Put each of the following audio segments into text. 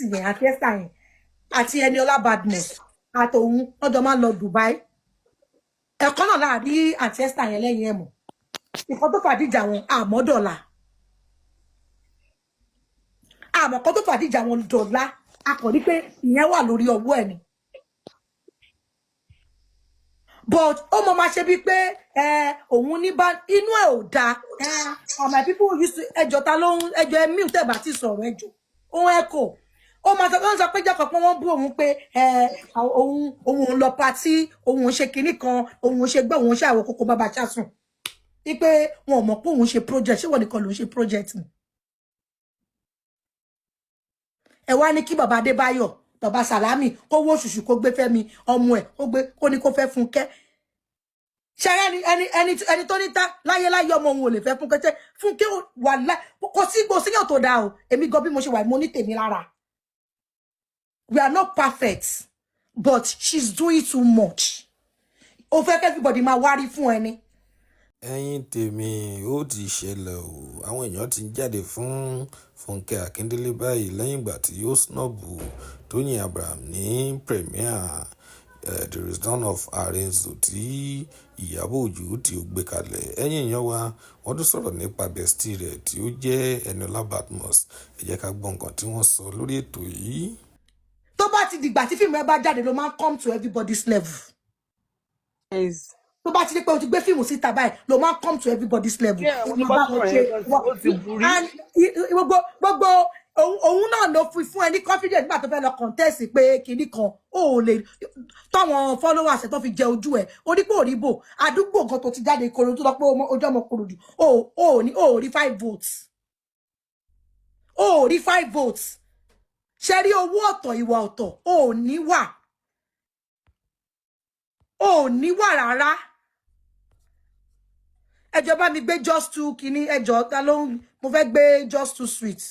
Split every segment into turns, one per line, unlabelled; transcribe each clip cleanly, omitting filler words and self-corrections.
yẹn àti Esther yẹn àti Eniola Badmus àtòun ọjọ́ máa ń lọ Dubai ẹ̀kọ́ náà láàrin àti Esther yẹn lẹ́yìn ẹ̀mọ́ nǹkan tó fàdíjà wọn àmọ́dọ̀la àmọ́ kan tó fàdíjà wọn dọ̀la akọ̀rí pé ìyẹn wà lórí ọwọ́ ẹ̀ ni but ó mọ máa ṣe bí pé òun ní bá inú ẹ̀ ò dáa my people used to ẹjọ́ ta ló ń ẹjọ́ ẹ mute ẹ̀ bá ti sọ̀rọ̀ ẹjọ́ òun ẹ̀kọ́ ó máa sọ pé jẹ́kọ̀ọ́ pé wọ́n bú òun pé òun lọ patí òun ṣe kinní kan òun ṣe gbé òun ṣe àwọn kókó bàbá ṣàsùn wípé wọn ò mọ̀ pé òun ṣe project ṣé wọ́n nìkan ló ń ṣe project ni ẹ wá ní kí bàbá Adébáyọ̀ bàbá Sàlámì kó wó ṣùṣù kó gbé Fẹ́mi ọmọ ẹ̀ kó ní kó fẹ́ Fúnkẹ́ ṣẹ́rẹ́ ẹni tó ní ta láyé ọmọ òun ò lè fẹ́ Fúnkẹ́ tẹ́ Fúnkẹ́ wà láì kò sí gbòsíyàn tó dáa o èmi gan bí mo ṣe wà mo ní tèmi lára. We are not perfect, but she's doing too much. Ó fẹ́ kí everybody máa wárí fún ẹni.
Ẹ̀yin tèmi ó ti ṣẹlẹ̀ o àwọn èèyàn ti ń jáde fún Fúnkẹ́ Akíndélé báyìí lẹ́yìn ìgbà tí ó snọ́ọ̀bù Tóyìn Abraham ní premier there is none of Arenzo tí Ìyábọ̀ Òjó tí ó gbé kalẹ̀ ẹ̀yin èèyàn wa wọ́n tún sọ̀rọ̀ nípa bestie rẹ̀ tí ó jẹ́ Eniola Badmus ẹ jẹ́ ká gbọ́ nǹkan tí wọ́n sọ lórí ètò yìí.
Tó bá ti dìgbà tí fíìmù ẹ bá jáde ló máa ń come to everybody's level. Tó bá ti di pé o ti gbé fíìmù síta báyìí ló máa ń come to everybody's level. And gbogbo òun náà ló fi fún ẹ ní confidence nígbà tó fẹ́ lọ contest pé kinní kan ó lè táwọn followers ẹ̀ tó fi jẹ ojú ẹ̀ onípò òríbò àdúgbò nǹkan tó ti jáde Ìkòròdú tó lọ pé ojú ọmọ Ìkòròdú ó rí 5 votes. Ó rí 5 votes. Ṣé rí owó ọ̀tọ̀ ìwà ọ̀tọ̀ ò ní wà rárá ẹjọ́ bá mi gbé just too kíní ẹjọ́ ta ló ń mo fẹ́ gbé just too sweet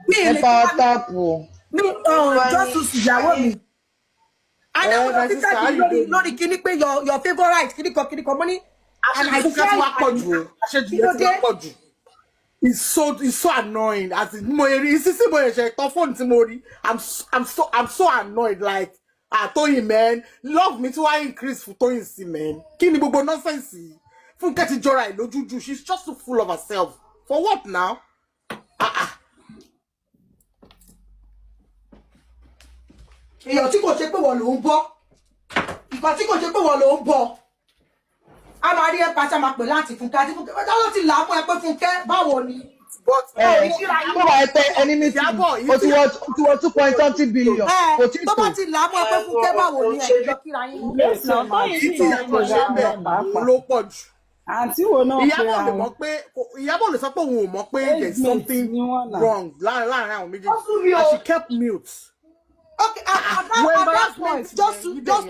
mi
pa tapu
mi just too sweet ìyàwó mi ana mo ti ka lórí kíní pé your favorite kíní kan mo ní
and I feel wa pọ̀jù pọ̀jù. It's so annoying. As in, mo rí sisi mo ṣe tó phone tí mo rí. I'm so annoyed like Toyin man, love me to increase for Toyin si man. Kí ni gbogbo nonsense yìí? Fúnkẹ́ ti jọra ẹ̀ lójújú. She's just so full of herself. For what now?
Èèyàn tí kò ṣe pé wọ́n ló ń bọ́. Ìgbà tí kò ṣe pé wọ́n ló ń bọ́. A máa rí ẹ pàṣẹ máa pè láti Fúnkẹ́ àti Fúnkẹ́ bẹ́ẹ̀ ló ti là á mọ́ ẹ pé Fúnkẹ́ báwo ni.
But tó bá ẹ pé ẹni mi ti wọ 2.30 billion.
Tó bá ti là á mọ́ ẹ pé Fúnkẹ́ báwo ni ẹ jọ kíra yín.
Ló pọ̀ jù.
Àǹtí wo náà
pé àwọn Ìyábọ̀ lè sọ pé òun ò mọ̀ pé there's something wrong láàrin àwọn méjèèjì and she kept mute.
Okay, at that point, just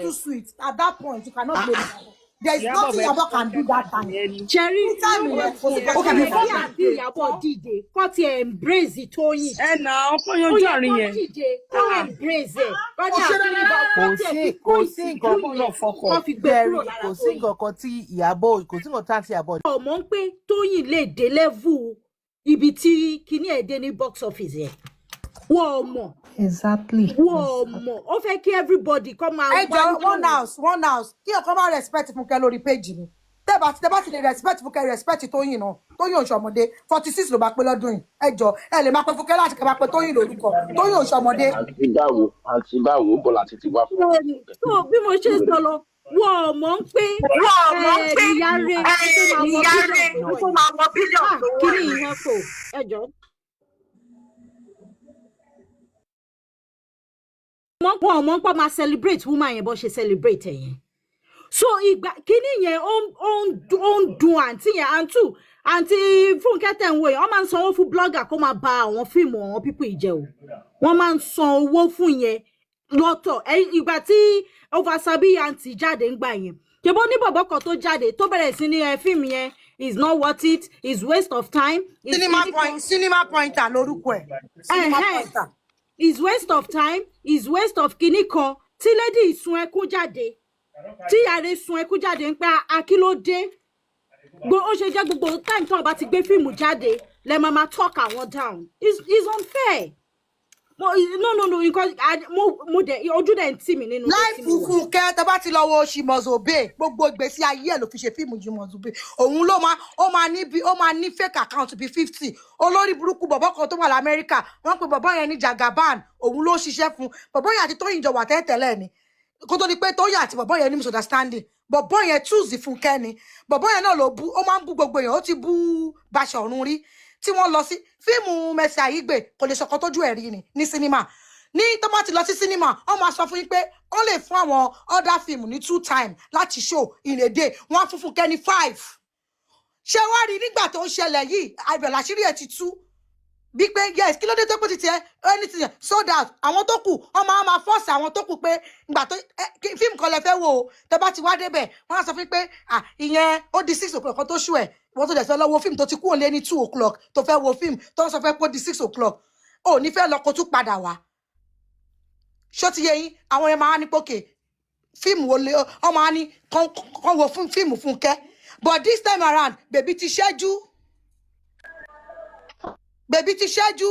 too sweet. At that point, you cannot blame her. There is nothing Yabo can do that time.
Cherry,
okay,
before Yabo did it, got to embrace it, Toyin.
And now, for your journey,
embrace it.
Kò sí nǹkan lọ fọkàn. Kò sí nǹkan tí Ìyábọ̀, kò sí nǹkan tí Ìyábọ̀.
Ọmọ ń pé Toyin lè dé level ibi tí kíní ẹ̀ dé ní box office yẹn. Wọ́n mọ̀.
Exactly.
Wọ́n mọ̀. Ó fẹ́ kí everybody come out.
Ẹ jọ one house. Kí ọkọ máa respect Fúnkẹ́ lórí page mi. Tẹ́ bá ti lè respect Fúnkẹ́ respect Tóyìn náà. Tóyìn òṣọmọdé 46 ló bá pé lọ́dún yìí. Ẹ jọ ẹ lè máa pè Fúnkẹ́ láti kẹ́ máa pè Tóyìn lórúkọ. Tóyìn òṣọmọdé.
Àǹtí báwo bọ́lá títí wá fún mi.
So bí mo ṣe sọ lọ, wọ́n mọ̀ ń pé ìyá rẹ̀ tó máa wọ bílíọ̀nù. Kí ni ìyẹn kò? Ẹ jọ. Wọ́n mọ̀ pé máa celebrate woman yẹn bó ṣe celebrate yẹn. So ìgbà kíní yẹn ó ń dùn àǹtí yẹn àǹtí Fúnkẹ́ tẹ̀ ń wò yẹn wọ́n máa ń sanwó fún blogger kó máa ba àwọn fíìmù àwọn people ìjẹ́ o wọ́n máa ń san owó fún yẹn lọ́tọ̀ ìgbà tí Oversabi àǹtí jáde ń gbà yẹn ṣebó ní bọ̀bọ̀ kan tó jáde tó bẹ̀rẹ̀ sí ní fíìmù yẹn is not worth it, is waste of time.
Cinema pointer lórúkọ ẹ̀. Cinema pointer.
Is waste of time, is waste of kíní kan tí lady sun ẹkún jáde tí ààrẹ sun ẹkún jáde ń pé akílódé ó ṣe jẹ́ gbogbo time tó bá ti gbé fíìmù jáde lẹ máa talk àwọn down. It's unfair. No, because mo de ojú dẹ̀ ń tì mí nínú.
Life Funke, tẹ́ bá ti lọ wo She Must Obey, gbogbo ìgbésí ayé ẹ̀ ló fi ṣe fíìmù She Must Obey. Òun ló máa ní fake account bí 50. Olórí burúkú bọ̀bọ́ kan tó wà l'Amẹ́ríkà, wọ́n pe bọ̀bọ́ yẹn ní Jagaban, òun ló ṣiṣẹ́ fún. Bọ̀bọ́ yẹn àti Tóyìn jọ wà tẹ́tẹ́lẹ̀ ni. Kó tó di pé Tóyìn àti bọ̀bọ́ yẹn ní misunderstanding. Bọ̀bọ́ yẹn choose Funke ni. Bọ̀bọ́ yẹn náà ló bú, ó máa ń bú gbogbo èèyàn, ó ti bú Baṣọ̀run rí. Tí wọ́n lọ sí fíìmù Mercy Aigbe, kò lè sọ̀kan tójú ẹ̀rí ni ní sinimá. Ní tó bá ti lọ sí cinema ó máa sọ fún yín pé ó lè fún àwọn other film ní 2 times láti show in a day wọ́n fún Funke ní 5 ṣé wá rí nígbà tó ń ṣẹlẹ̀ yìí àìbẹ̀lẹ̀ àṣírí ẹ̀ ti tú bí pé yes kí ló dé tó pé ti tiẹ̀ anything so that àwọn tó kù wọ́n máa force àwọn tó kù pé ìgbà tó fíìmù kan lẹ fẹ́ wò ó tẹ́ bá ti wá débẹ̀ wọ́n á sọ fún yín pé ìyẹn ó di 6 o'clock kan tó ṣú ẹ̀ wọ́n tó dẹ̀ fẹ́ lọ wo fíìmù tó ti kú òun lé ní 2 o'clock tó fẹ́ wo fíìmù tó ń sọ fẹ́ kó di 6 o'clock ò ní fẹ́ lọ kó tún padà wá ṣó ti yé yín àwọn yẹn máa ní pókè fíìmù wo lé ọ máa ní kán wo fún fíìmù Funke but this time around bèbí ti ṣẹ́jú bèbí ti ṣẹ́jú.